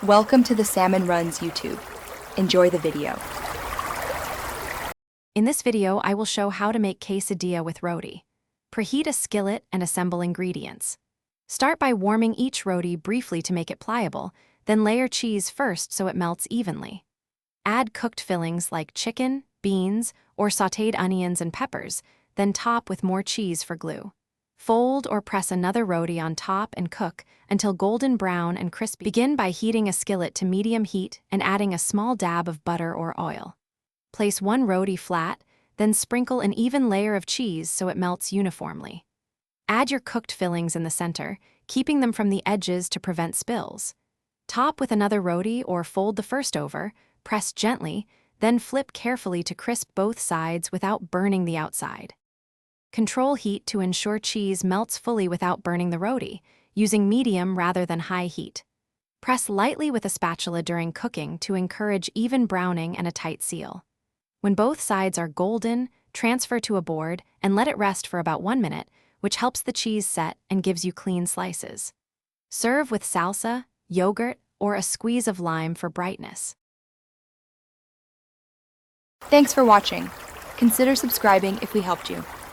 Welcome to the Salmon Runs YouTube. Enjoy the video. In this video, I will show how to make quesadilla with roti. Preheat a skillet and assemble ingredients. Start by warming each roti briefly to make it pliable, then layer cheese first so it melts evenly. Add cooked fillings like chicken, beans, or sautéed onions and peppers, then top with more cheese for glue. Fold or press another roti on top and cook until golden brown and crispy. Begin by heating a skillet to medium heat and adding a small dab of butter or oil. Place one roti flat, then sprinkle an even layer of cheese so it melts uniformly. Add your cooked fillings in the center, keeping them from the edges to prevent spills. Top with another roti or fold the first over, press gently, then flip carefully to crisp both sides without burning the outside. Control heat to ensure cheese melts fully without burning the roti, using medium rather than high heat. Press lightly with a spatula during cooking to encourage even browning and a tight seal. When both sides are golden, transfer to a board and let it rest for about 1 minute, which helps the cheese set and gives you clean slices. Serve with salsa, yogurt, or a squeeze of lime for brightness. Thanks for watching. Consider subscribing if we helped you.